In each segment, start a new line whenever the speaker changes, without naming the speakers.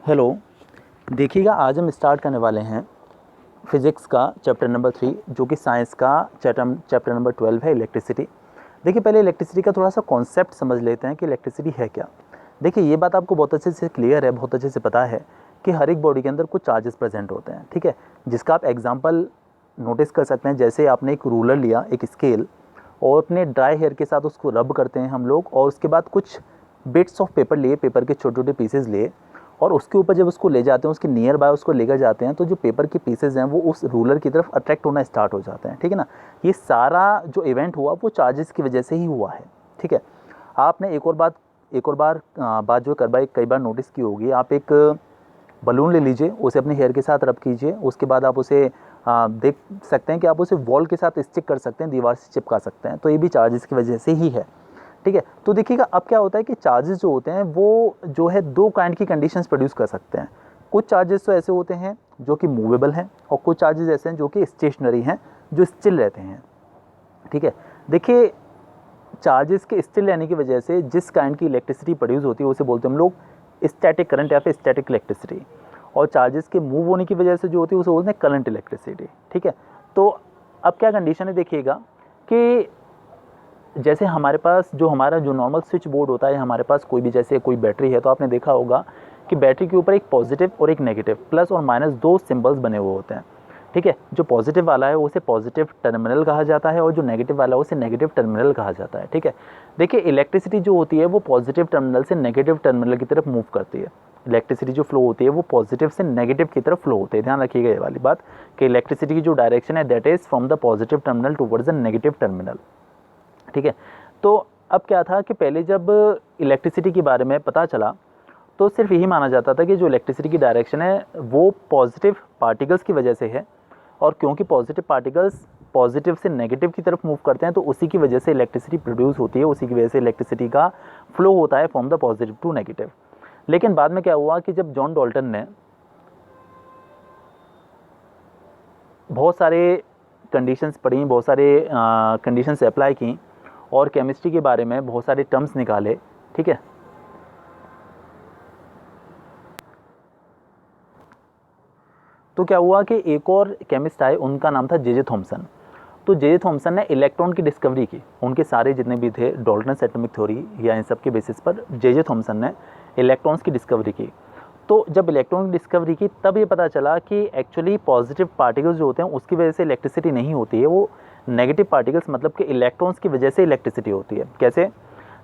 Hello. देखिएगा, आज हम स्टार्ट करने वाले हैं फिज़िक्स का चैप्टर नंबर 3, जो कि साइंस का चैप्टर नंबर 12 है, इलेक्ट्रिसिटी। देखिए, पहले इलेक्ट्रिसिटी का थोड़ा सा कॉन्सेप्ट समझ लेते हैं कि इलेक्ट्रिसिटी है क्या। देखिए, ये बात आपको बहुत अच्छे से क्लियर है, बहुत अच्छे से पता है कि हर एक बॉडी के अंदर कुछ चार्जेस प्रेजेंट होते हैं, ठीक है, जिसका आप एग्जाम्पल नोटिस कर सकते हैं। जैसे आपने एक रूलर लिया, एक स्केल, और अपने ड्राई हेयर के साथ उसको रब करते हैं हम लोग, और उसके बाद कुछ बिट्स ऑफ पेपर लिए, पेपर के छोटे छोटे पीसेज लिए, और उसके ऊपर जब उसको ले जाते हैं, उसके नियर बाय उसको लेकर जाते हैं, तो जो पेपर के पीसेज हैं वो उस रूलर की तरफ अट्रैक्ट होना स्टार्ट हो जाते हैं, ठीक है ना। ये सारा जो इवेंट हुआ वो चार्जेस की वजह से ही हुआ है, ठीक है। आपने एक और बात जो कई बार नोटिस की होगी। आप एक बलून ले लीजिए, उसे अपने हेयर के साथ रब कीजिए, उसके बाद आप उसे देख सकते हैं कि आप उसे वॉल के साथ स्टिक कर सकते हैं, दीवार से चिपका सकते हैं, तो ये भी चार्जेस की वजह से ही है, ठीक है। तो देखिएगा, अब क्या होता है कि चार्जेस जो होते हैं वो जो है दो काइंड की कंडीशंस प्रोड्यूस कर सकते हैं। कुछ चार्जेस तो ऐसे होते हैं जो कि मूवेबल हैं, और कुछ चार्जेस ऐसे हैं जो कि स्टेशनरी हैं, जो स्टिल रहते हैं, ठीक है। देखिए, चार्जेस के स्टिल रहने की वजह से जिस काइंड की इलेक्ट्रिसिटी प्रोड्यूस होती है उसे बोलते हैं हम लोग स्टैटिक करंट या फिर स्टैटिक इलेक्ट्रिसिटी। और चार्जेस के मूव होने की वजह से जो होती है उसे बोलते हैं करंट इलेक्ट्रिसिटी, ठीक है। तो अब क्या कंडीशन है, देखिएगा कि जैसे हमारा जो नॉर्मल स्विच बोर्ड होता है, हमारे पास कोई भी, जैसे कोई बैटरी है, तो आपने देखा होगा कि बैटरी के ऊपर एक पॉजिटिव और एक नेगेटिव, प्लस और माइनस दो सिंबल्स बने हुए होते हैं, ठीक है। जो पॉजिटिव वाला है उसे पॉजिटिव टर्मिनल कहा जाता है, और जो नेगेटिव वाला है उसे नेगेटिव टर्मिनल कहा जाता है, ठीक है। देखिए, इलेक्ट्रिसिटी जो होती है वो पॉजिटिव टर्मिनल से नेगेटिव टर्मिनल की तरफ मूव करती है। इलेक्ट्रिसिटी जो फ्लो होती है वो पॉजिटिव से नेगेटिव की तरफ फ्लो होती है। ध्यान रखिएगा ये वाली बात कि इलेक्ट्रिसिटी की जो डायरेक्शन है that is from the positive terminal towards the negative terminal, ठीक है। तो अब क्या था कि पहले जब इलेक्ट्रिसिटी के बारे में पता चला तो सिर्फ यही माना जाता था कि जो इलेक्ट्रिसिटी की डायरेक्शन है वो पॉजिटिव पार्टिकल्स की वजह से है, और क्योंकि पॉजिटिव पार्टिकल्स पॉजिटिव से नेगेटिव की तरफ मूव करते हैं तो उसी की वजह से इलेक्ट्रिसिटी प्रोड्यूस होती है, उसी की वजह से इलेक्ट्रिसिटी का फ्लो होता है from the positive to negative. लेकिन बाद में क्या हुआ कि जब जॉन डाल्टन ने बहुत सारे कंडीशंस पढ़ी, बहुत सारे कंडीशंस अप्लाई की, और केमिस्ट्री के बारे में बहुत सारे टर्म्स निकाले, ठीक है। तो क्या हुआ कि एक और केमिस्ट आए, उनका नाम था जे जे थॉमसन। तो जे जे थॉमसन ने इलेक्ट्रॉन की डिस्कवरी की। उनके सारे जितने भी थे डाल्टन्स एटॉमिक थ्योरी या इन सब के बेसिस पर जे जे थॉमसन ने इलेक्ट्रॉन्स की डिस्कवरी की। तो जब इलेक्ट्रॉन की डिस्कवरी की तब ये पता चला कि एक्चुअली पॉजिटिव पार्टिकल्स जो होते हैं उसकी वजह से इलेक्ट्रिसिटी नहीं होती है, वो नेगेटिव पार्टिकल्स मतलब कि इलेक्ट्रॉन्स की वजह से इलेक्ट्रिसिटी होती है। कैसे?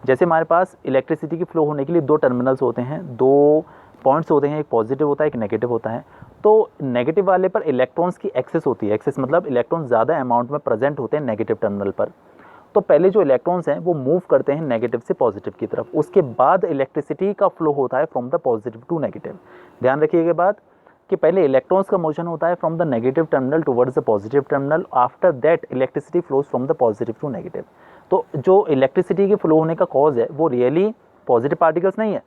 जैसे हमारे पास इलेक्ट्रिसिटी की फ्लो होने के लिए दो टर्मिनल्स होते हैं, दो पॉइंट्स होते हैं, एक पॉजिटिव होता है, एक नेगेटिव होता है। तो नेगेटिव वाले पर इलेक्ट्रॉन्स की एक्सेस होती है, एक्सेस मतलब इलेक्ट्रॉन ज़्यादा अमाउंट में प्रेजेंट होते हैं नेगेटिव टर्मिनल पर। तो पहले जो इलेक्ट्रॉन्स हैं वो मूव करते हैं नेगेटिव से पॉजिटिव की तरफ, उसके बाद इलेक्ट्रिसिटी का फ्लो होता है from the positive to negative. ध्यान रखिएगा बात कि पहले इलेक्ट्रॉन्स का मोशन होता है from the negative terminal towards the positive terminal, after that electricity flows from the positive to negative. तो जो इलेक्ट्रिसिटी के फ्लो होने का कॉज है वो रियली पॉजिटिव पार्टिकल्स नहीं है,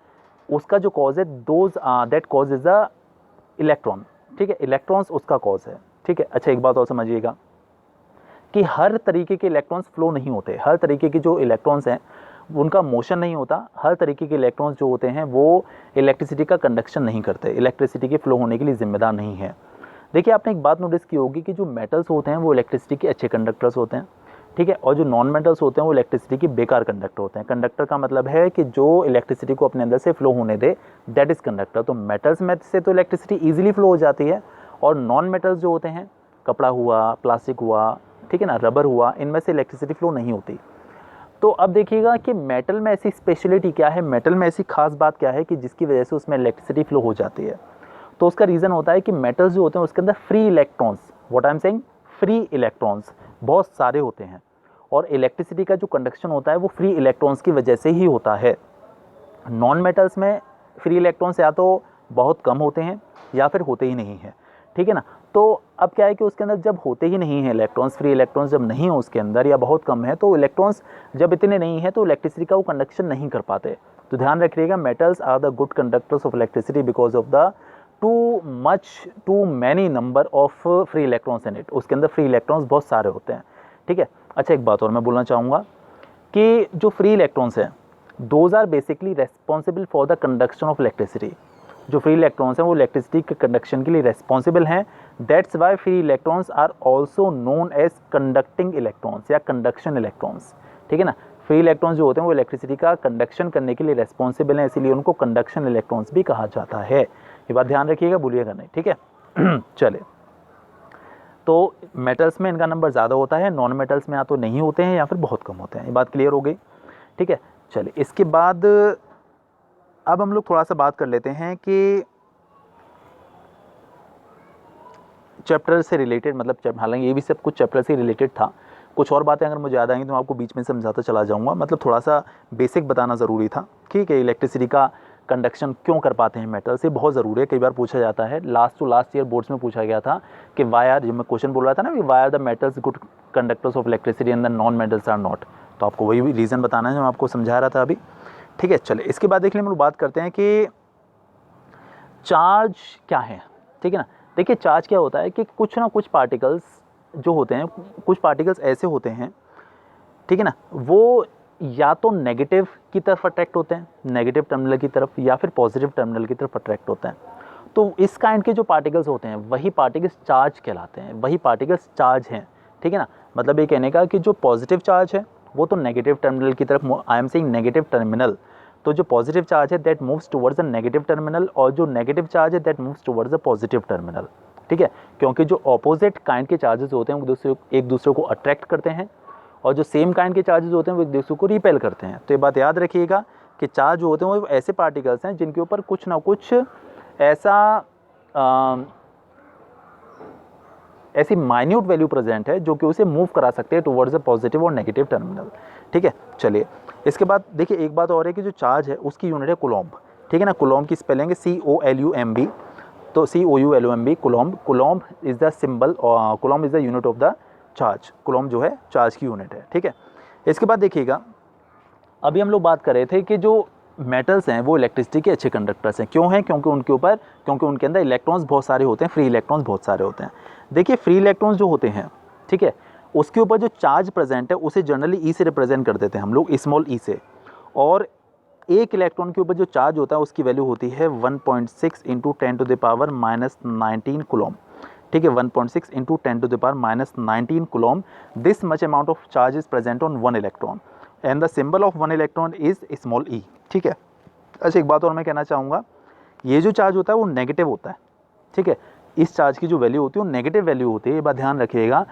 उसका जो कॉज है that cause is the electron, ठीक है। इलेक्ट्रॉन्स उसका कॉज है, ठीक है। अच्छा, एक बात और समझिएगा कि हर तरीके के इलेक्ट्रॉन्स फ्लो नहीं होते, हर तरीके के जो इलेक्ट्रॉन्स हैं उनका मोशन नहीं होता, हर तरीके के इलेक्ट्रॉन्स जो होते हैं वो इलेक्ट्रिसिटी का कंडक्शन नहीं करते, इलेक्ट्रिसिटी के फ्लो होने के लिए जिम्मेदार नहीं है। देखिए, आपने एक बात नोटिस की होगी कि जो मेटल्स होते हैं वो इलेक्ट्रिसिटी के अच्छे कंडक्टर्स होते हैं, ठीक है, और जो नॉन मेटल्स होते हैं वो इलेक्ट्रिसिटी के बेकार कंडक्टर होते हैं। कंडक्टर का मतलब है कि जो इलेक्ट्रिसिटी को अपने अंदर से फ्लो होने दे, दैट इज कंडक्टर। तो मेटल्स में से तो इलेक्ट्रिसिटी ईजिली फ्लो हो जाती है, और नॉन मेटल्स जो होते हैं, कपड़ा हुआ, प्लास्टिक हुआ, ठीक है ना, रबर हुआ, इनमें से इलेक्ट्रिसिटी फ्लो नहीं होती। तो अब देखिएगा कि मेटल में ऐसी स्पेशलिटी क्या है, मेटल में ऐसी खास बात क्या है कि जिसकी वजह से उसमें इलेक्ट्रिसिटी फ्लो हो जाती है। तो उसका रीज़न होता है कि मेटल्स जो होते हैं उसके अंदर free electrons, what I am saying, free electrons बहुत सारे होते हैं, और इलेक्ट्रिसिटी का जो कंडक्शन होता है वो फ्री इलेक्ट्रॉन्स की वजह से ही होता है। नॉन मेटल्स में फ्री इलेक्ट्रॉन्स या तो बहुत कम होते हैं या फिर होते ही नहीं हैं, ठीक है ना। तो अब क्या है कि उसके अंदर जब होते ही नहीं हैं इलेक्ट्रॉन्स, फ्री इलेक्ट्रॉन्स जब नहीं हो उसके अंदर या बहुत कम है, तो इलेक्ट्रॉन्स जब इतने नहीं है तो इलेक्ट्रिसिटी का वो कंडक्शन नहीं कर पाते। तो ध्यान रखिएगा, metals are the good conductors of electricity because of the too many number of free electrons in it. उसके अंदर फ्री इलेक्ट्रॉन्स बहुत सारे होते हैं, ठीक है। अच्छा, एक बात और मैं बोलना चाहूँगा कि जो फ्री इलेक्ट्रॉन्स हैं those are basically responsible for the conduction of electricity. जो फ्री इलेक्ट्रॉन्स हैं वो इलेक्ट्रिसिटी के कंडक्शन के लिए रेस्पॉन्सिबल हैं। That's why free electrons are also known as conducting electrons या कंडक्शन इलेक्ट्रॉन्स। ठीक है ना, फ्री इलेक्ट्रॉन्स जो होते हैं वो इलेक्ट्रिसिटी का कंडक्शन करने के लिए रेस्पॉन्सिबल हैं, इसीलिए उनको कंडक्शन इलेक्ट्रॉन्स भी कहा जाता है। ये बात ध्यान रखिएगा, भूलिएगा नहीं। ठीक है चलिए, तो मेटल्स में इनका नंबर ज़्यादा होता है, नॉन मेटल्स में या तो नहीं होते हैं या फिर बहुत कम होते हैं। ये बात क्लियर हो गई। ठीक है, चलिए इसके बाद अब हम लोग थोड़ा सा बात कर लेते हैं कि चैप्टर से रिलेटेड, मतलब हालांकि ये भी सब कुछ चैप्टर से रिलेटेड था, कुछ और बातें अगर मुझे याद आएंगी तो मैं आपको बीच में समझाता चला जाऊंगा। मतलब थोड़ा सा बेसिक बताना ज़रूरी था। ठीक है, इलेक्ट्रिसिटी का कंडक्शन क्यों कर पाते हैं मेटल से, बहुत ज़रूरी है। कई बार पूछा जाता है, last to last year boards में पूछा गया था कि वाई आर, जब मैं क्वेश्चन बोल रहा था ना कि why are the metals good conductors of electricity and the non metals are not, तो आपको वही रीज़न बताना है जो मैं आपको समझा रहा था अभी। ठीक है, चलिए इसके बाद देख लें, हम लोग बात करते हैं कि चार्ज क्या है। ठीक है ना, देखिए चार्ज क्या होता है कि कुछ ना कुछ पार्टिकल्स जो होते हैं, कुछ पार्टिकल्स ऐसे होते हैं, ठीक है ना, वो या तो नेगेटिव की तरफ अट्रैक्ट होते हैं, नेगेटिव टर्मिनल की तरफ, या फिर पॉजिटिव टर्मिनल की तरफ अट्रैक्ट होते हैं। तो इस काइंड के जो पार्टिकल्स होते हैं वही पार्टिकल्स चार्ज कहलाते हैं, वही पार्टिकल्स चार्ज हैं। ठीक है ना, मतलब ये कहने का कि जो पॉजिटिव चार्ज है वो तो नेगेटिव टर्मिनल की तरफ, I am saying negative terminal, तो जो पॉजिटिव चार्ज है that moves towards the negative terminal, और जो नेगेटिव चार्ज है that moves towards the positive terminal. ठीक है, क्योंकि जो ऑपोजिट काइंड के चार्जेस होते हैं वो एक दूसरे को अट्रैक्ट करते हैं, और जो सेम काइंड के चार्जेस होते हैं वो एक दूसरे को रिपेल करते हैं। तो ये बात याद रखिएगा कि चार्ज जो होते हैं वो ऐसे पार्टिकल्स हैं जिनके ऊपर कुछ ना कुछ ऐसी माइन्यूट वैल्यू प्रेजेंट है जो कि उसे मूव करा सकते हैं टुवर्ड्स द पॉजिटिव और नेगेटिव टर्मिनल। ठीक है, चलिए इसके बाद देखिए एक बात और है कि जो चार्ज है उसकी यूनिट है कूलम्ब। ठीक है ना, कूलम्ब की स्पेलिंग है COLUMB, तो COULOMB coulomb. Coulomb is the symbol, coulomb is the unit of the charge. Coulomb जो है चार्ज की यूनिट है। ठीक है, इसके बाद देखिएगा, अभी हम लोग बात कर रहे थे कि जो मेटल्स हैं वो इलेक्ट्रिसिटी के अच्छे कंडक्टर्स हैं। क्यों हैं? क्योंकि उनके अंदर इलेक्ट्रॉन्स बहुत सारे होते हैं, फ्री इलेक्ट्रॉन्स बहुत सारे होते हैं। देखिए फ्री इलेक्ट्रॉन्स जो होते हैं, ठीक है, उसके ऊपर जो चार्ज प्रेजेंट है उसे जनरली ई से रिप्रेजेंट कर देते हैं हम लोग, स्मॉल ई से। और एक इलेक्ट्रॉन के ऊपर जो चार्ज होता है उसकी वैल्यू होती है 1.6 इंटू 10⁻⁻⁹ कूलम्ब। ठीक है, 1.6 into 10⁻⁻⁹ coulomb. This much amount of charge is present on one electron and the symbol of one electron is small e. ठीक है, अच्छा एक बात और मैं कहना चाहूँगा, ये जो चार्ज होता है वो नेगेटिव होता है। ठीक है, इस चार्ज की जो वैल्यू होती है वो नेगेटिव वैल्यू होती है, ये बात ध्यान रखिएगा।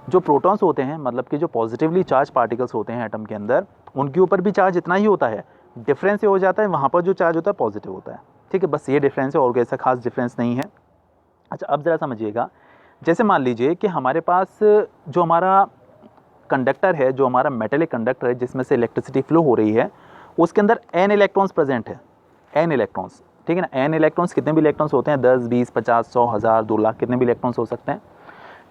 जो प्रोटॉन्स होते हैं, मतलब कि जो पॉजिटिवली चार्ज पार्टिकल्स होते हैं एटम के अंदर, उनके ऊपर भी चार्ज इतना ही होता है, डिफरेंस ये हो जाता है वहाँ पर जो चार्ज होता है पॉजिटिव होता है। ठीक है, बस ये डिफरेंस है और कोई ऐसा खास डिफरेंस नहीं है। अच्छा अब ज़रा समझिएगा, जैसे मान लीजिए कि हमारे पास जो हमारा कंडक्टर है, जो हमारा मेटेलिक कंडक्टर है जिसमें से इलेक्ट्रिसिटी फ्लो हो रही है, उसके अंदर n इलेक्ट्रॉन्स प्रेजेंट है, n इलेक्ट्रॉन्स। ठीक है ना, n इलेक्ट्रॉन्स कितने भी इलेक्ट्रॉन्स होते हैं, 10, 20, 50, 100, 1000, 2 लाख, कितने भी इलेक्ट्रॉन्स हो सकते हैं।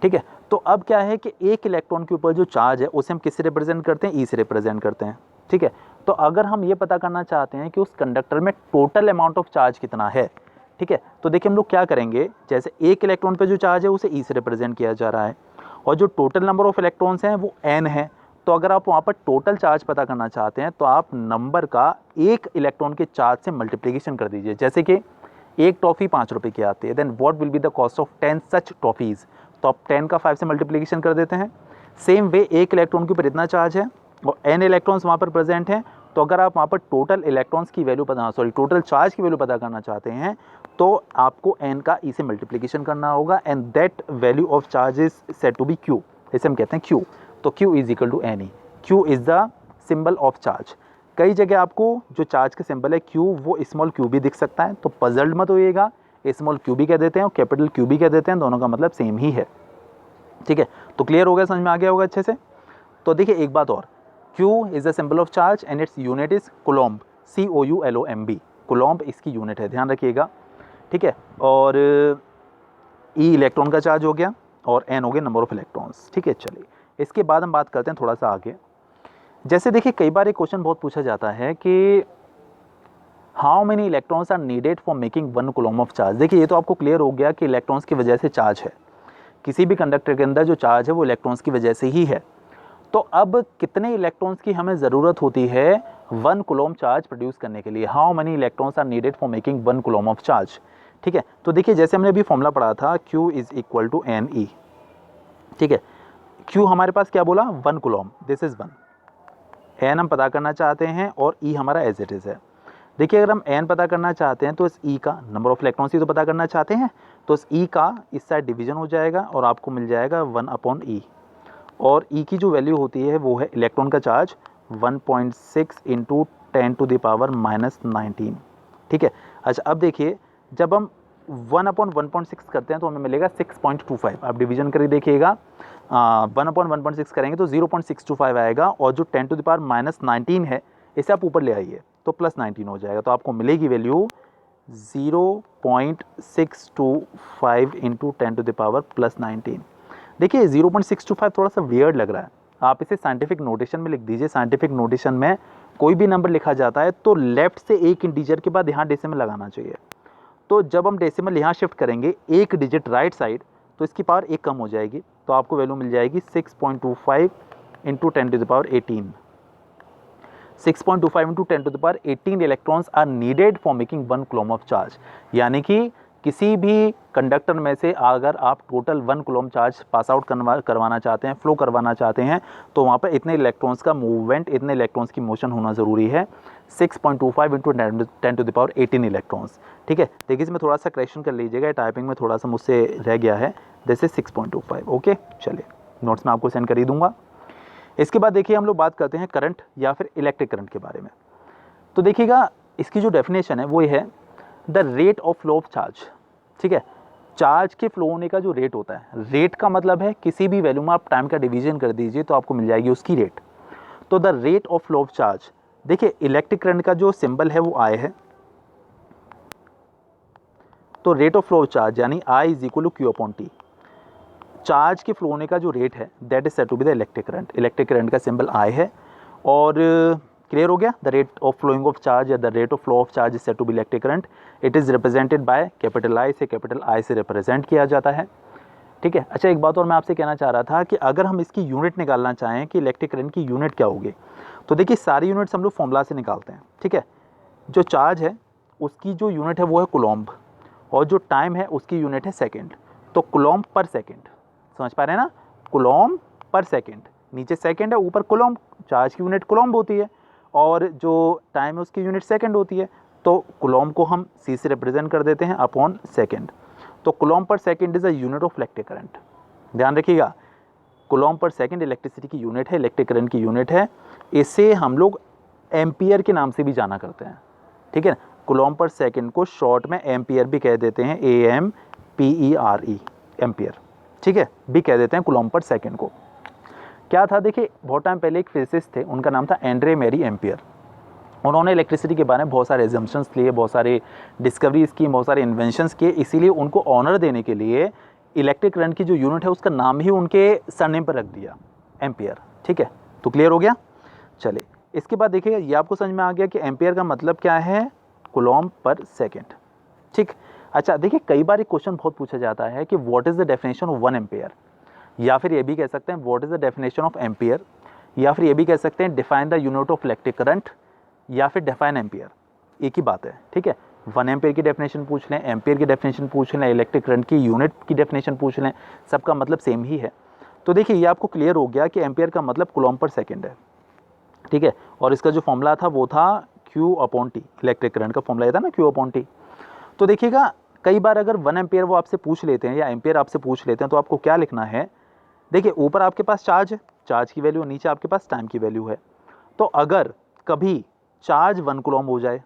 ठीक है, तो अब क्या है कि एक इलेक्ट्रॉन के ऊपर जो चार्ज है उसे हम किससे रिप्रेजेंट करते हैं, ई से रिप्रेजेंट करते हैं। ठीक है, तो अगर हम ये पता करना चाहते हैं कि उस कंडक्टर में टोटल अमाउंट ऑफ चार्ज कितना है, ठीक है, तो देखिए हम लोग क्या करेंगे, जैसे एक इलेक्ट्रॉन पे जो चार्ज है उसे ई से रिप्रेजेंट किया जा रहा है, और जो टोटल नंबर ऑफ इलेक्ट्रॉन्स हैं वो n है। तो अगर आप वहाँ पर टोटल चार्ज पता करना चाहते हैं तो आप नंबर का एक इलेक्ट्रॉन के चार्ज से मल्टीप्लिकेशन कर दीजिए। जैसे कि एक टॉफ़ी 5 रुपये की आती है, then what will be the cost of 10 such toffees, तो आप 10 का 5 से मल्टीप्लिकेशन कर देते हैं। सेम वे एक इलेक्ट्रॉन के ऊपर इतना चार्ज है और n इलेक्ट्रॉन्स वहाँ पर प्रेजेंट हैं, तो अगर आप वहाँ पर टोटल इलेक्ट्रॉन्स की वैल्यू टोटल चार्ज की वैल्यू पता करना चाहते हैं तो आपको n का e से मल्टीप्लिकेशन करना होगा, and that value of charge is said to be q, इसे हम कहते हैं q। तो q is equal to NE, q is the symbol of charge. कई जगह आपको जो चार्ज का सिंबल है q वो स्मॉल q भी दिख सकता है, तो पजल्ड मत होइएगा, स्मॉल q भी कह देते हैं और कैपिटल Q भी कह देते हैं, दोनों का मतलब सेम ही है। ठीक है, तो क्लियर हो गया, समझ में आ गया होगा अच्छे से। तो देखिए एक बात और, Q is the symbol of charge and its unit is coulomb, COULOMB, coulomb इसकी यूनिट है, ध्यान रखिएगा। ठीक है, और E इलेक्ट्रॉन का चार्ज हो गया और N हो गया नंबर ऑफ इलेक्ट्रॉन्स। ठीक है, चलिए इसके बाद हम बात करते हैं थोड़ा सा आगे। जैसे देखिए कई बार एक क्वेश्चन बहुत पूछा जाता है कि how many electrons are needed for making 1 coulomb of charge. देखिए ये तो आपको क्लियर हो गया कि इलेक्ट्रॉन्स की वजह से चार्ज है, किसी भी कंडक्टर के अंदर जो चार्ज है वो इलेक्ट्रॉन्स की वजह से ही है। तो अब कितने इलेक्ट्रॉन्स की हमें ज़रूरत होती है 1 कूलम चार्ज प्रोड्यूस करने के लिए? How many electrons are needed for making 1 coulomb of charge? ठीक है, तो देखिए जैसे हमने अभी फॉर्मूला पढ़ा था Q is equal to NE। ठीक है, Q हमारे पास क्या बोला? 1 कूलम, दिस इज 1। N हम पता करना चाहते हैं और E हमारा एज इट इज़ है। देखिए अगर हम N पता करना चाहते हैं तो इस E का नंबर ऑफ इलेक्ट्रॉन्स ही तो पता करना चाहते हैं, तो इस E का इस साइड डिवीजन हो जाएगा और आपको मिल जाएगा 1/E। और E की जो वैल्यू होती है वो है इलेक्ट्रॉन का चार्ज 1.6 इंटू 10⁻⁻19। ठीक है, अच्छा अब देखिए जब हम 1/1.6 करते हैं तो हमें मिलेगा 6.25। आप डिवीजन करके देखिएगा, 1/1.6 करेंगे तो 0.625 आएगा और जो 10⁻⁻19 है इसे आप ऊपर ले आइए तो +19 हो जाएगा, तो आपको मिलेगी वैल्यू 0.625 इंटू 10⁻+19। देखिए 0.625 थोड़ा सा वियर्ड लग रहा है, आप इसे साइंटिफिक नोटेशन में लिख दीजिए। साइंटिफिक नोटेशन में कोई भी नंबर लिखा जाता है तो लेफ्ट से एक इंटीजर के बाद यहाँ डेसिमल लगाना चाहिए। तो जब हम डेसिमल यहाँ शिफ्ट करेंगे एक डिजिट राइट साइड तो इसकी पावर एक कम हो जाएगी, तो आपको वैल्यू मिल जाएगी 6.25 into 10⁻18। 6.25 into 10⁻18 electrons are needed for making 1 coulomb of charge. यानी कि किसी भी कंडक्टर में से अगर आप total 1 coulomb charge pass out करवाना चाहते हैं, फ्लो करवाना चाहते हैं, तो वहाँ पर इतने इलेक्ट्रॉन्स का मूवमेंट, इतने इलेक्ट्रॉन्स की मोशन होना ज़रूरी है। 6.25 इंटू 10⁻18 इलेक्ट्रॉन्स। ठीक है, देखिए इसमें थोड़ा सा करेक्शन कर लीजिएगा, टाइपिंग में थोड़ा सा मुझसे रह गया है। This is 6.25। ओके, चलिए नोट्स में आपको सेंड कर ही दूंगा। इसके बाद देखिए हम लोग बात करते हैं करंट या फिर इलेक्ट्रिक करंट के बारे में। तो देखिएगा इसकी जो डेफिनेशन है वो ये है, the rate of flow of charge. ठीक है, चार्ज के फ्लो होने का जो रेट होता है, रेट का मतलब है किसी भी वैल्यू में आप टाइम का डिवीजन कर दीजिए तो आपको मिल जाएगी उसकी रेट। तो the rate of flow of charge, देखिए इलेक्ट्रिक करंट का जो सिंबल है वो I है, तो rate of flow of charge यानी I is equal to Q/T। Charge के फ्लो होने का जो रेट है that is said to be the electric current. Electric current का सिंबल I है। और क्लियर हो गया, the rate of flowing of charge या the rate of flow of charge is said to be electric current. It is represented by capital I से capital I से represent किया जाता है। ठीक है, अच्छा एक बात और मैं आपसे कहना चाह रहा था कि अगर हम इसकी यूनिट निकालना चाहें कि इलेक्ट्रिक करंट की यूनिट क्या होगी, तो देखिए सारी यूनिट्स हम लोग फॉर्मूला से निकालते हैं। ठीक है, जो चार्ज है उसकी जो यूनिट है वो है कूलम्ब और जो टाइम है उसकी यूनिट है सेकेंड। तो कूलम्ब पर सेकेंड, समझ पा रहे हैं ना, कूलम्ब पर सेकेंड, नीचे सेकेंड है ऊपर कूलम्ब। चार्ज की यूनिट कूलम्ब होती है और जो टाइम है उसकी यूनिट सेकेंड होती है, तो कूलम्ब को हम C से रिप्रेजेंट कर देते हैं अपॉन सेकेंड। तो कूलम्ब पर second is a unit of electric current. ध्यान रखिएगा, कूलम्ब पर सेकेंड इलेक्ट्रिसिटी की यूनिट है, इलेक्ट्रिक करंट की यूनिट है। इसे हम लोग एम्पियर के नाम से भी जाना करते हैं। ठीक है, कूलम्ब पर सेकेंड को शॉर्ट में एम्पियर भी कह देते हैं, AMPERE, एम्पियर। ठीक है, भी कह देते हैं कूलम्ब पर सेकेंड को। क्या था, देखिए बहुत टाइम पहले एक फिजिसिस्ट थे, उनका नाम था एंड्रे मैरी एम्पियर। उन्होंने इलेक्ट्रिसिटी के बारे में बहुत सारे एजम्पशंस लिए, बहुत सारे डिस्कवरीज की, बहुत सारे इन्वेंशंस किए, इसीलिए उनको ऑनर देने के लिए इलेक्ट्रिक करंट की जो यूनिट है उसका नाम ही उनके सरनेम पर रख दिया, एम्पियर। ठीक है, तो क्लियर हो गया। चलिए इसके बाद देखिए ये आपको समझ में आ गया कि एम्पियर का मतलब क्या है, कूलम्ब पर सेकेंड। ठीक, अच्छा देखिए कई बार एक क्वेश्चन बहुत पूछा जाता है कि what is the definition of 1 ampere, या फिर ये भी कह सकते हैं what is the definition of ampere, या फिर ये भी कह सकते हैं define the unit of electric current, या फिर डिफाइन एम्पियर। एक ही बात है। ठीक है, 1 एम्पियर की डेफिनेशन पूछ लें, एम्पियर की डेफिनेशन पूछ लें, इलेक्ट्रिक करंट की यूनिट की डेफिनेशन पूछ लें, सबका मतलब सेम ही है। तो देखिए ये आपको क्लियर हो गया कि एम्पियर का मतलब कूलम्ब पर सेकेंड है। ठीक है, और इसका जो फॉर्मूला था वो था Q/T, इलेक्ट्रिक करंट का फॉर्मूला था ना Q/T। तो देखिएगा कई बार अगर 1 एम्पियर वो आपसे पूछ लेते हैं या एम्पियर आपसे पूछ लेते हैं तो आपको क्या लिखना है, देखिए ऊपर आपके पास चार्ज है, चार्ज की वैल्यू, नीचे आपके पास टाइम की वैल्यू है। तो अगर कभी चार्ज 1 कूलम्ब हो जाए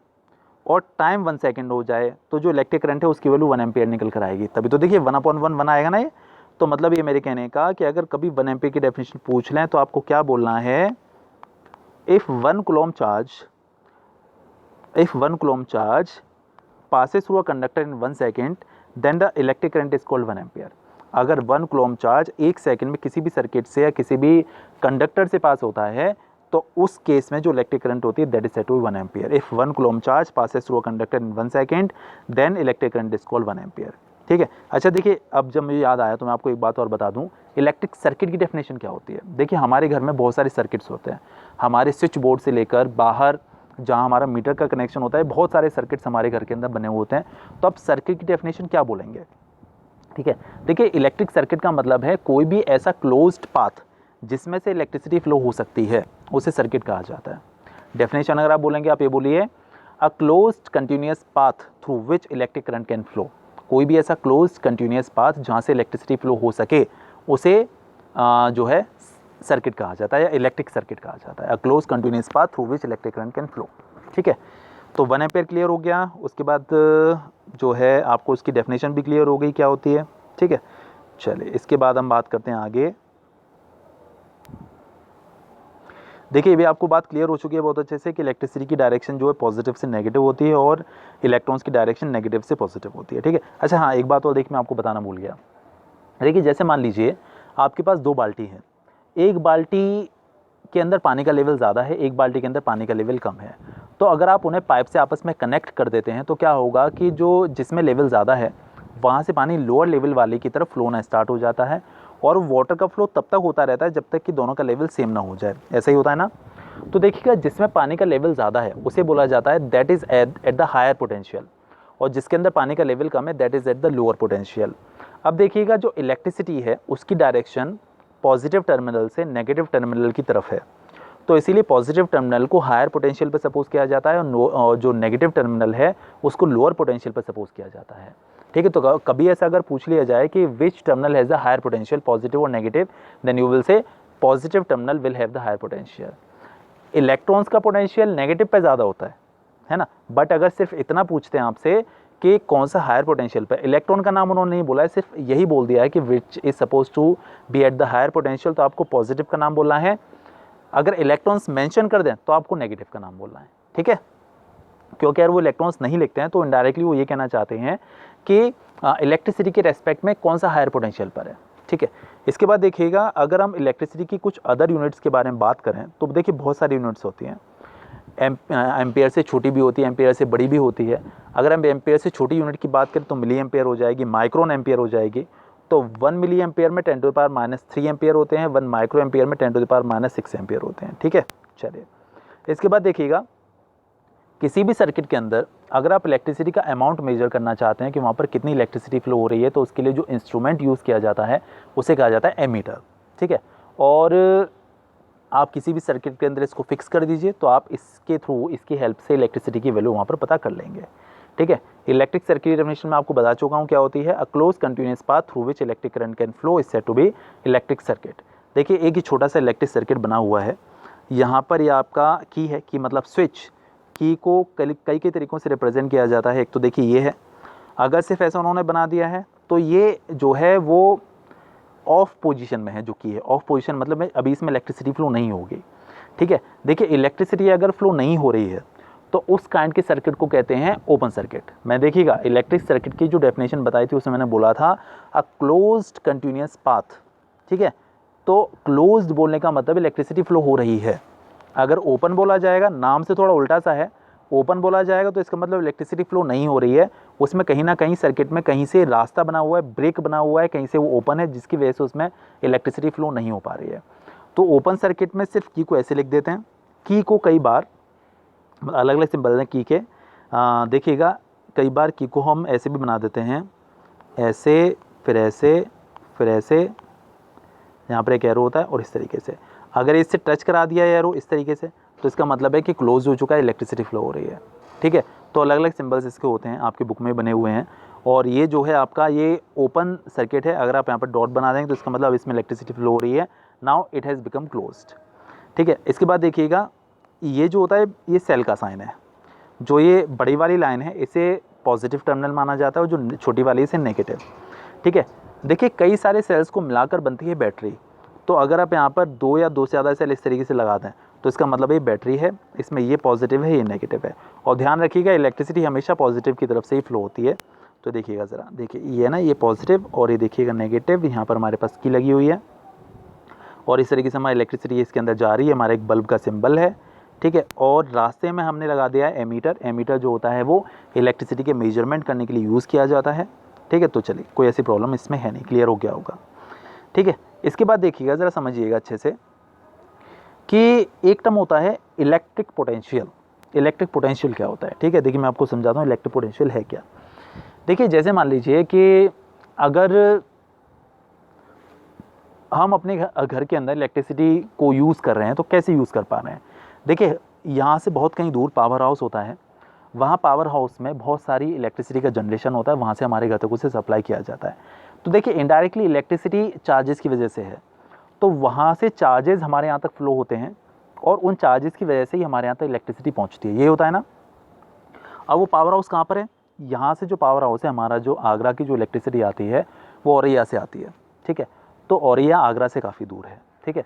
और टाइम 1 सेकेंड हो जाए तो जो इलेक्ट्रिक करंट है उसकी वैल्यू 1 एम्पियर निकल कर आएगी। तभी तो देखिए 1/1 आएगा ना ये। तो मतलब ये मेरे कहने का कि अगर कभी 1 एम्पियर की डेफिनेशन पूछ लें तो आपको क्या बोलना है, if 1 coulomb charge passes through a conductor in 1 second then the electric current is called 1 ampere. अगर 1 कूलम्ब चार्ज 1 सेकेंड में किसी भी सर्किट से या किसी भी कंडक्टर से पास होता है तो उस केस में जो इलेक्ट्रिक करंट होती है that is said to be 1 ampere. If 1 coulomb charge passes through a conductor in 1 second then electric current is called 1 ampere. ठीक है। अच्छा देखिए, अब जब मुझे याद आया तो मैं आपको एक बात और बता दूं, इलेक्ट्रिक सर्किट की डेफिनेशन क्या होती है। देखिए हमारे घर में बहुत सारे सर्किट्स होते हैं, हमारे स्विच बोर्ड से लेकर बाहर जहां हमारा मीटर का कनेक्शन होता है, बहुत सारे सर्किट्स हमारे घर के अंदर बने हुए होते हैं। तो अब सर्किट की डेफिनेशन क्या बोलेंगे, ठीक है। देखिए इलेक्ट्रिक सर्किट का मतलब है कोई भी ऐसा क्लोज्ड पाथ जिसमें से इलेक्ट्रिसिटी फ्लो हो सकती है, उसे सर्किट कहा जाता है। डेफिनेशन अगर आप बोलेंगे, आप ये बोलिए, a closed continuous path through which electric current can flow. कोई भी ऐसा क्लोज्ड कंटिन्यूअस पाथ जहाँ से इलेक्ट्रिसिटी फ्लो हो सके, उसे जो है सर्किट कहा जाता है या इलेक्ट्रिक सर्किट कहा जाता है। A close continuous path through which electric current can flow, ठीक है। तो 1 एम्पेयर क्लियर हो गया। उसके बाद जो है आपको उसकी डेफिनेशन भी क्लियर हो गई क्या होती है, ठीक है। चलिए इसके बाद हम बात करते हैं आगे। देखिए ये भी आपको बात क्लियर हो चुकी है बहुत अच्छे से कि इलेक्ट्रिसिटी की डायरेक्शन जो है पॉजिटिव से नेगेटिव होती है और इलेक्ट्रॉन्स की डायरेक्शन नेगेटिव से पॉजिटिव होती है, ठीक है। अच्छा हाँ, एक बात और देखिए मैं आपको बताना भूल गया। देखिए जैसे मान लीजिए आपके पास 2 बाल्टी हैं, एक बाल्टी के अंदर पानी का लेवल ज़्यादा है, एक बाल्टी के अंदर पानी का लेवल कम है। तो अगर आप उन्हें पाइप से आपस में कनेक्ट कर देते हैं तो क्या होगा कि जो जिसमें लेवल ज़्यादा है वहाँ से पानी लोअर लेवल वाले की तरफ फ्लो होना स्टार्ट हो जाता है, और वाटर का फ्लो तब तक होता रहता है जब तक कि दोनों का लेवल सेम ना हो जाए। ऐसा ही होता है ना। तो देखिएगा जिसमें पानी का लेवल ज़्यादा है उसे बोला जाता है that is at the higher potential, और जिसके अंदर पानी का लेवल कम है that is at the lower potential. अब देखिएगा जो इलेक्ट्रिसिटी है उसकी डायरेक्शन पॉजिटिव टर्मिनल से नेगेटिव टर्मिनल की तरफ है, तो इसीलिए पॉजिटिव टर्मिनल को हायर पोटेंशियल पर सपोज किया जाता है और जो नेगेटिव टर्मिनल है उसको लोअर पोटेंशियल पर सपोज किया जाता है, ठीक है। तो कभी ऐसा अगर पूछ लिया जाए कि which terminal has the higher potential, positive और negative, then you will say positive terminal will have the higher potential. Electrons का पोटेंशियल नेगेटिव पे ज़्यादा होता है ना। बट अगर सिर्फ इतना पूछते हैं आपसे कि कौन सा हायर पोटेंशियल पर, इलेक्ट्रॉन का नाम उन्होंने नहीं बोला है, सिर्फ यही बोल दिया है कि which is suppose to be at the higher potential, तो आपको पॉजिटिव का नाम बोलना है। अगर इलेक्ट्रॉन्स मेंशन कर दें तो आपको नेगेटिव का नाम बोलना है, ठीक है। क्योंकि अगर वो इलेक्ट्रॉन्स नहीं लिखते हैं तो इनडायरेक्टली वो ये कहना चाहते हैं कि इलेक्ट्रिसिटी के रेस्पेक्ट में कौन सा हायर पोटेंशियल पर है, ठीक है। इसके बाद देखिएगा अगर हम इलेक्ट्रिसिटी की कुछ अदर यूनिट्स के बारे में बात करें तो देखिए बहुत सारी यूनिट्स होती हैं। एम्पेयर से छोटी भी होती है, एम्पेयर से बड़ी भी होती है। अगर हम एम्पेयर से छोटी यूनिट की बात करें तो मिली एम्पेयर हो जाएगी, माइक्रोन एम्पेयर हो जाएगी। तो 1 मिली एम्पेयर में 10⁻³ एम्पेयर होते हैं, 1 माइक्रो एम्पेयर में 10⁻6 एम्पेयर होते हैं, ठीक है। चलिए इसके बाद देखिएगा किसी भी सर्किट के अंदर अगर आप इलेक्ट्रिसिटी का अमाउंट मेजर करना चाहते हैं कि वहाँ पर कितनी इलेक्ट्रिसिटी फ्लो हो रही है, तो उसके लिए जो इंस्ट्रूमेंट यूज़ किया जाता है उसे कहा जाता है एमीटर, ठीक है। और आप किसी भी सर्किट के अंदर इसको फिक्स कर दीजिए तो आप इसके थ्रू, इसकी हेल्प से इलेक्ट्रिसिटी की वैल्यू वहाँ पर पता कर लेंगे, ठीक है। इलेक्ट्रिक सर्किट डेफिनेशन में आपको बता चुका हूँ क्या होती है। A close continuous path through which electric current can flow is said to be electric circuit. देखिए एक ही छोटा सा इलेक्ट्रिक सर्किट बना हुआ है, यहाँ पर ये आपका की है, की मतलब स्विच। की को कई तरीक़ों से रिप्रेजेंट किया जाता है। एक तो देखिए ये है, अगर सिर्फ ऐसा उन्होंने बना दिया है तो ये जो है वो ऑफ पोजीशन में है। जो की है ऑफ पोजीशन मतलब अभी इसमें इलेक्ट्रिसिटी फ्लो नहीं होगी, ठीक है। देखिए इलेक्ट्रिसिटी अगर फ्लो नहीं हो रही है तो उस काइंड के सर्किट को कहते हैं ओपन सर्किट। मैं देखिएगा इलेक्ट्रिक सर्किट की जो डेफिनेशन बताई थी उसमें मैंने बोला था अ क्लोज्ड कंटिन्यूअस पाथ, ठीक है। तो क्लोज्ड बोलने का मतलब इलेक्ट्रिसिटी फ्लो हो रही है। अगर ओपन बोला जाएगा, नाम से थोड़ा उल्टा सा है, ओपन बोला जाएगा तो इसका मतलब इलेक्ट्रिसिटी फ्लो नहीं हो रही है। उसमें कहीं ना कहीं सर्किट में कहीं से रास्ता बना हुआ है, ब्रेक बना हुआ है, कहीं से वो ओपन है जिसकी वजह से उसमें इलेक्ट्रिसिटी फ्लो नहीं हो पा रही है। तो ओपन सर्किट में सिर्फ की को ऐसे लिख देते हैं। की को कई बार अलग अलग सिंबल हैं की के, देखिएगा कई बार की को हम ऐसे भी बना देते हैं, ऐसे फिर ऐसे फिर ऐसे, यहाँ पर एक एरो होता है और इस तरीके से। अगर इससे टच करा दिया है एरो इस तरीके से तो इसका मतलब है कि क्लोज हो चुका है, इलेक्ट्रिसिटी फ्लो हो रही है, ठीक है। तो अलग अलग सिंबल्स इसके होते हैं, आपकी बुक में बने हुए हैं। और ये जो है आपका ये ओपन सर्किट है। अगर आप यहाँ पर डॉट बना देंगे तो इसका मतलब इसमें इलेक्ट्रिसिटी फ्लो हो रही है। Now it has become closed, ठीक है। इसके बाद देखिएगा ये जो होता है ये सेल का साइन है। जो ये बड़ी वाली लाइन है इसे पॉजिटिव टर्मिनल माना जाता है और जो छोटी वाली इसे नेगेटिव, ठीक है। देखिए कई सारे सेल्स को मिलाकर बनती है बैटरी। तो अगर आप यहाँ पर 2 या 2 से ज़्यादा सेल इस तरीके से लगा दें तो इसका मतलब ये बैटरी है, इसमें ये पॉजिटिव है ये नेगेटिव है। और ध्यान रखिएगा इलेक्ट्रिसिटी हमेशा पॉजिटिव की तरफ से ही फ्लो होती है। तो देखिएगा ज़रा, देखिए ये ना ये पॉजिटिव और ये देखिएगा नेगेटिव। यहाँ पर हमारे पास की लगी हुई है और इस तरीके से हमारी इलेक्ट्रिसिटी इसके अंदर जा रही है। हमारा एक बल्ब का सिंबल है, ठीक है। और रास्ते में हमने लगा दिया है एमीटर। एमीटर जो होता है वो इलेक्ट्रिसिटी के मेजरमेंट करने के लिए यूज़ किया जाता है, ठीक है, तो चलिए कोई ऐसी प्रॉब्लम इसमें है नहीं, क्लियर हो गया होगा। ठीक है, इसके बाद देखिएगा, ज़रा समझिएगा अच्छे से कि एक टर्म होता है इलेक्ट्रिक पोटेंशियल। इलेक्ट्रिक पोटेंशियल क्या होता है? ठीक है, देखिए मैं आपको समझाता हूँ इलेक्ट्रिक पोटेंशियल है क्या। देखिए जैसे मान लीजिए कि अगर हम अपने घर के अंदर इलेक्ट्रिसिटी को यूज़ कर रहे हैं तो कैसे यूज़ कर पा रहे हैं। देखिए यहाँ से बहुत कहीं दूर पावर हाउस होता है, वहाँ पावर हाउस में बहुत सारी इलेक्ट्रिसिटी का जनरेशन होता है, वहाँ से हमारे घर तक उसे सप्लाई किया जाता है। तो देखिए इनडायरेक्टली इलेक्ट्रिसिटी चार्जेस की वजह से है, तो वहाँ से चार्जेस हमारे यहाँ तक फ्लो होते हैं और उन चार्जेस की वजह से ही हमारे यहाँ तक इलेक्ट्रिसिटी पहुँचती है, ये होता है ना। अब वो पावर हाउस कहाँ पर है? यहाँ से जो पावर हाउस है हमारा, जो आगरा की जो इलेक्ट्रिसिटी आती है वो औरैया से आती है। ठीक है, तो औरैया आगरा से काफ़ी दूर है। ठीक है,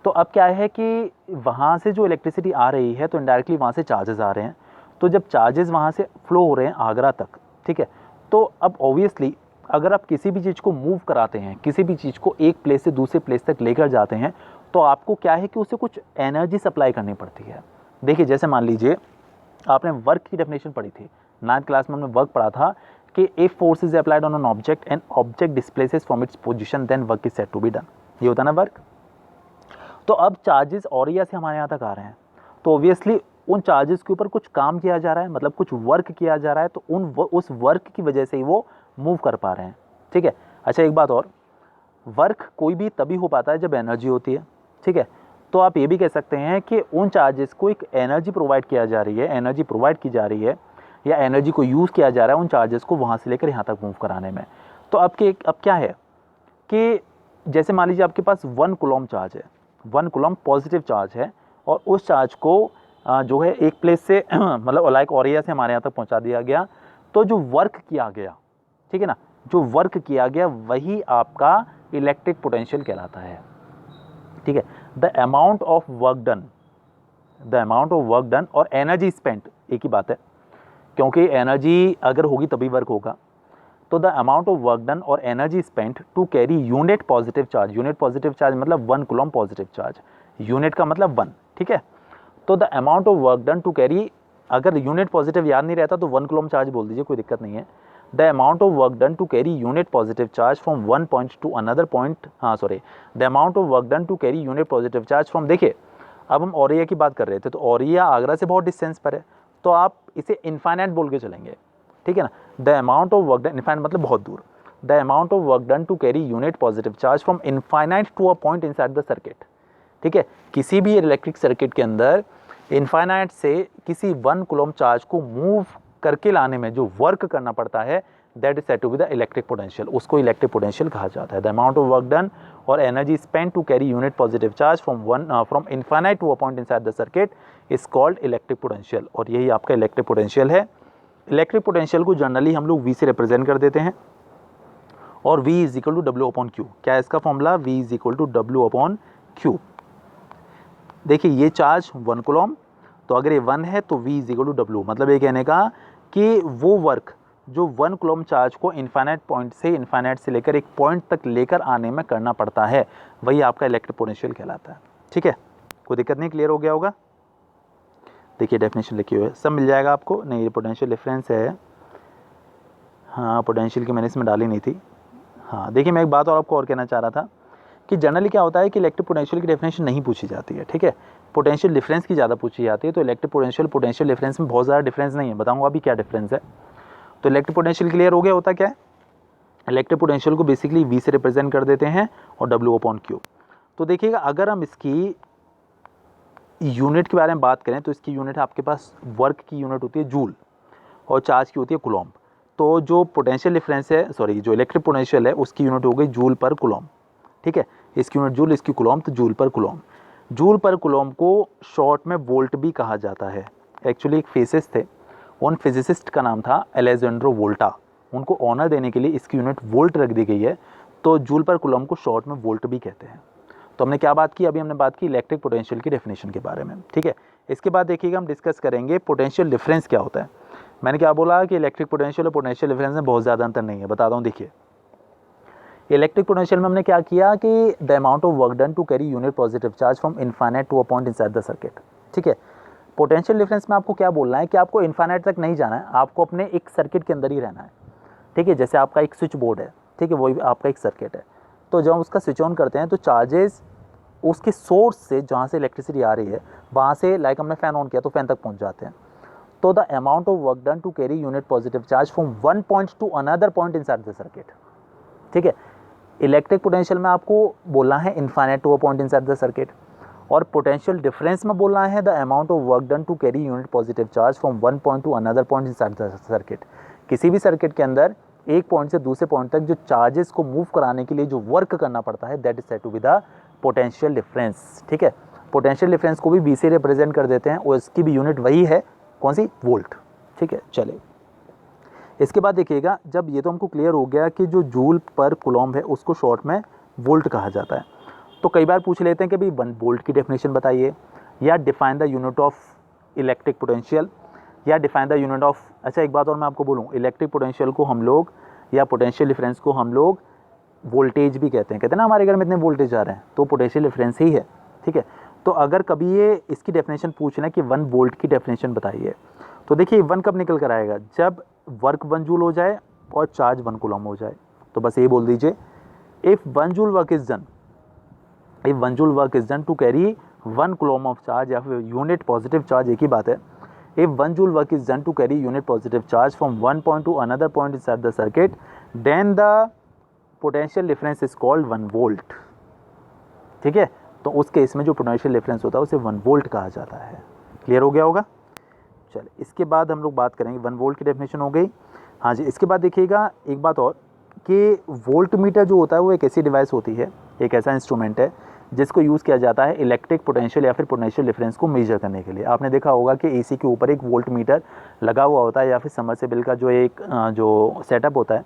तो अब क्या है कि वहाँ से जो इलेक्ट्रिसिटी आ रही है तो इनडायरेक्टली वहाँ से चार्जेस आ रहे हैं, तो जब चार्जेस वहाँ से फ्लो हो रहे हैं आगरा तक, ठीक है, तो अब ऑब्वियसली अगर आप किसी भी चीज़ को मूव कराते हैं, किसी भी चीज़ को एक प्लेस से दूसरे प्लेस तक लेकर जाते हैं, तो आपको क्या है कि उसे कुछ एनर्जी सप्लाई करनी पड़ती है। देखिए जैसे मान लीजिए आपने वर्क की डेफिनेशन पढ़ी थी 9th क्लास में, हमने वर्क पढ़ा था कि if force is applied on an object and object displaces from its position then work is said to be done, ये होता है ना वर्क। तो अब चार्जेस औरैया से हमारे यहाँ तक आ रहे हैं, तो ऑब्वियसली उन चार्जेस के ऊपर कुछ काम किया जा रहा है, मतलब कुछ वर्क किया जा रहा है, तो उस वर्क की वजह से ही वो मूव कर पा रहे हैं। ठीक है, अच्छा एक बात और, वर्क कोई भी तभी हो पाता है जब एनर्जी होती है। ठीक है, तो आप ये भी कह सकते हैं कि उन चार्जेस को एक एनर्जी प्रोवाइड किया जा रही है, एनर्जी प्रोवाइड की जा रही है या एनर्जी को यूज़ किया जा रहा है उन चार्जेस को वहाँ से लेकर यहाँ तक मूव कराने में। तो अब क्या है कि जैसे मान लीजिए आपके पास 1 कूलम चार्ज है, 1 कूलम पॉजिटिव चार्ज है, और उस चार्ज को जो है एक प्लेस से मतलब लाइक औरैया से हमारे यहाँ तक पहुँचा दिया गया, तो जो वर्क किया गया, ठीक है ना, जो वर्क किया गया वही आपका इलेक्ट्रिक पोटेंशियल कहलाता है। ठीक है, the amount of work done, the amount of work done और एनर्जी स्पेंट एक ही बात है, क्योंकि एनर्जी अगर होगी तभी वर्क होगा। तो the amount of work done और energy spent to carry unit positive charge, unit positive charge मतलब 1 कूलम पॉजिटिव चार्ज, यूनिट का मतलब 1। ठीक है, तो the amount of work done to carry, अगर यूनिट पॉजिटिव याद नहीं रहता तो 1 कूलम चार्ज बोल दीजिए, कोई दिक्कत नहीं है। The amount of work done to carry unit positive charge from 1 point to another point, the amount of work done to carry unit positive charge from, देखिए अब हम औरैया की बात कर रहे थे, तो औरैया आगरा से बहुत डिस्टेंस पर है, तो आप इसे इनफाइनाइट बोल के चलेंगे। ठीक है ना, the amount of work done, infinite मतलब बहुत दूर, the amount of work done to carry unit positive charge from infinite to a point inside the circuit. ठीक है, किसी भी इलेक्ट्रिक सर्किट के अंदर इनफाइनाइट से किसी 1 कूलम चार्ज को मूव करके लाने में जो वर्क करना पड़ता है, that is said to be the electric potential, उसको इलेक्ट्रिक पोटेंशियल कहा जाता है। The amount of work done और energy spent to carry unit positive charge from infinite to a point inside the circuit is called electric potential, और यही आपका electric potential है। Electric potential को जनरली हम लोग V से रिप्रेजेंट कर देते हैं, और V is equal to W upon Q। क्या है इसका formula? V is equal to W upon Q। देखिए ये चार्ज 1 कूलम, तो अगर ये 1 है तो V is equal to W, मतलब ये कहने का कि वो वर्क जो 1 कूलम चार्ज को इनफाइनाइट पॉइंट से, इनफाइनाइट से लेकर एक पॉइंट तक लेकर आने में करना पड़ता है, वही आपका इलेक्ट्रिक पोटेंशियल कहलाता है। ठीक है, कोई दिक्कत नहीं, क्लियर हो गया होगा। देखिए डेफिनेशन लिखी हुई है, सब मिल जाएगा आपको। नहीं, ये पोटेंशियल डिफरेंस है, हाँ पोटेंशियल की मैंने इसमें डाली नहीं थी। हाँ देखिए, मैं एक बात और आपको और कहना चाह रहा था कि जनरली क्या होता है कि इलेक्ट्रिक पोटेंशियल की डेफिनेशन नहीं पूछी जाती है। ठीक है, पोटेंशियल डिफरेंस की ज़्यादा पूछी जाती है। तो इलेक्ट्रिक पोटेंशियल डिफरेंस में बहुत ज़्यादा डिफरेंस नहीं है, बताऊँगा अभी क्या डिफरेंस है। तो इलेक्ट्रिक पोटेंशियल क्लियर हो गया, होता क्या है, इलेक्ट्रिक पोटेंशियल को बेसिकली V से रिप्रेजेंट कर देते हैं और W अपॉन Q। तो देखिएगा अगर हम इसकी यूनिट के बारे में बात करें तो इसकी यूनिट आपके पास, वर्क की यूनिट होती है जूल और चार्ज की होती है कूलम। तो जो पोटेंशियल डिफरेंस है, जो इलेक्ट्रिक पोटेंशियल है उसकी यूनिट हो गई जूल पर कूलम। ठीक है, इसकी यूनिट जूल, इसकी कूलम, तो जूल पर कूलम। जूल पर कूलम को शॉर्ट में वोल्ट भी कहा जाता है। एक्चुअली एक फिजिसिस्ट थे, उन फिजिसिस्ट का नाम था अलेक्जेंड्रो वोल्टा, उनको ऑनर देने के लिए इसकी यूनिट वोल्ट रख दी गई है, तो जूल पर कूलम को शॉर्ट में वोल्ट भी कहते हैं। तो हमने क्या बात की, अभी हमने बात की इलेक्ट्रिक पोटेंशियल की डेफिनेशन के बारे में। ठीक है, इसके बाद देखिएगा हम डिस्कस करेंगे पोटेंशियल डिफरेंस क्या होता है। मैंने क्या बोला कि इलेक्ट्रिक पोटेंशियल और पोटेंशियल डिफरेंस में बहुत ज़्यादा अंतर नहीं है, बताता हूँ। देखिए इलेक्ट्रिक पोटेंशियल में हमने क्या किया कि the amount of work done to carry unit positive charge from infinite to a point inside the circuit. ठीक है, पोटेंशियल डिफरेंस में आपको क्या बोलना है कि आपको इनफाइनाइट तक नहीं जाना है, आपको अपने एक सर्किट के अंदर ही रहना है। ठीक है। जैसे आपका एक स्विच बोर्ड है, ठीक है, वही आपका एक सर्किट है, तो जब हम उसका स्विच ऑन करते हैं तो चार्जेस उसके सोर्स से, जहाँ से इलेक्ट्रिसिटी आ रही है वहाँ से, लाइक हमने फ़ैन ऑन किया तो फ़ैन तक पहुँच जाते हैं। तो the amount of work done to carry unit positive charge from one point to another point inside the circuit, ठीक है। इलेक्ट्रिक पोटेंशियल में आपको बोलना है infinite to a point inside the circuit, और पोटेंशियल डिफरेंस में बोलना है the amount of work done to carry unit positive charge from one point to another point inside the circuit. किसी भी सर्किट के अंदर एक पॉइंट से दूसरे पॉइंट तक जो चार्जेस को मूव कराने के लिए जो वर्क करना पड़ता है, that is said to be the potential difference, ठीक है। पोटेंशियल डिफरेंस को भी बी से रिप्रेजेंट कर देते हैं और इसकी भी यूनिट वही है, कौन सी, वोल्ट, ठीक है। चलिए इसके बाद देखिएगा, जब ये तो हमको क्लियर हो गया कि जो जूल पर कूलम्ब है उसको शॉर्ट में वोल्ट कहा जाता है, तो कई बार पूछ लेते हैं कि भाई 1 वोल्ट की डेफिनेशन बताइए, या define the unit of electric potential, या डिफाइन द यूनिट ऑफ, अच्छा एक बात और मैं आपको बोलूँ, इलेक्ट्रिक पोटेंशियल को हम लोग, या पोटेंशियल डिफरेंस को हम लोग वोल्टेज भी कहते हैं ना, हमारे घर में इतने वोल्टेज आ रहे हैं तो पोटेंशियल डिफरेंस ही है, ठीक है। तो अगर कभी ये इसकी डेफिनेशन पूछ लें कि 1 वोल्ट की डेफिनेशन बताइए, तो देखिए 1 कब निकल कर आएगा, जब वर्क 1 जूल हो जाए और चार्ज 1 कूलम्ब हो जाए। तो बस ये बोल दीजिए, if 1 joule work is done, if 1 joule work is done to carry 1 coulomb of charge, या फिर यूनिट पॉजिटिव चार्ज, एक ही बात है। If 1 joule work is done to carry unit positive charge from one point to another point inside the circuit, then the potential difference is called 1 volt, ठीक है। तो उस केस में जो पोटेंशियल डिफरेंस होता है उसे 1 वोल्ट कहा जाता है। क्लियर हो गया होगा। चलिए इसके बाद हम लोग बात करेंगे, 1 वोल्ट की डेफिनेशन हो गई। हाँ जी, इसके बाद देखिएगा एक बात और, कि वोल्ट मीटर जो होता है वो एक ऐसी डिवाइस होती है, एक ऐसा इंस्ट्रूमेंट है जिसको यूज़ किया जाता है इलेक्ट्रिक पोटेंशियल या फिर पोटेंशियल डिफरेंस को मेजर करने के लिए। आपने देखा होगा कि एसी के ऊपर एक वोल्ट मीटर लगा हुआ होता है, या फिर समरसेबल का जो एक जो सेटअप होता है,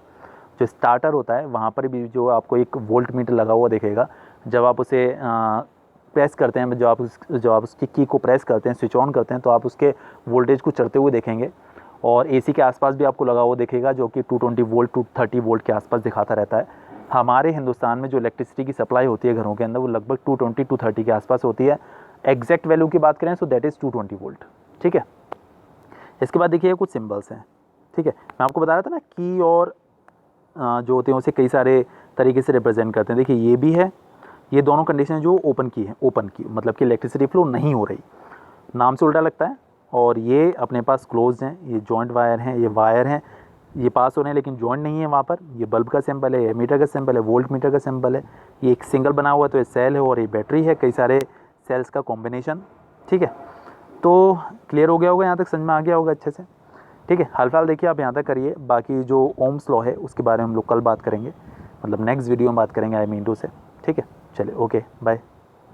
जो स्टार्टर होता है, वहाँ पर भी जो आपको एक वोल्ट मीटर लगा हुआ दिखेगा। जब आप उसे प्रेस करते हैं, जब आप उसकी की को प्रेस करते हैं, स्विच ऑन करते हैं, तो आप उसके वोल्टेज को चढ़ते हुए देखेंगे। और एसी के आसपास भी आपको लगा हुआ दिखेगा, जो कि 220 वोल्ट 230 वोल्ट के आसपास दिखाता रहता है। हमारे हिंदुस्तान में जो इलेक्ट्रिसिटी की सप्लाई होती है घरों के अंदर, वो लगभग 220 230 के आसपास होती है। एग्जैक्ट वैल्यू की बात करें तो दैट इज़ 220 वोल्ट, ठीक है। इसके बाद देखिए कुछ सिम्बल्स हैं, ठीक है। मैं आपको बता रहा था ना, की और जो होते हैं उसे कई सारे तरीके से रिप्रेजेंट करते हैं। देखिए ये भी है, ये दोनों कंडीशन जो ओपन की है, ओपन की मतलब कि इलेक्ट्रिसिटी फ्लो नहीं हो रही, नाम से उल्टा लगता है। और ये अपने पास क्लोज हैं, ये जॉइंट वायर हैं, ये वायर हैं, ये पास हो रहे हैं लेकिन जॉइंट नहीं है वहाँ पर। ये बल्ब का सिंबल है, ये मीटर का सिंबल है, वोल्ट मीटर का सिंबल है। ये एक सिंगल बना हुआ है तो ये सेल है, और ये बैटरी है, कई सारे सेल्स का कॉम्बिनेशन, ठीक है। तो क्लियर हो गया होगा, यहाँ तक समझ में आ गया होगा अच्छे से, ठीक है। हाल फिलहाल देखिए आप यहाँ तक करिए, बाकी जो ओम्स लॉ है उसके बारे में हम लोग कल बात करेंगे, मतलब नेक्स्ट वीडियो में बात करेंगे आई मीन टू से, ठीक है। चलिए ओके बाय।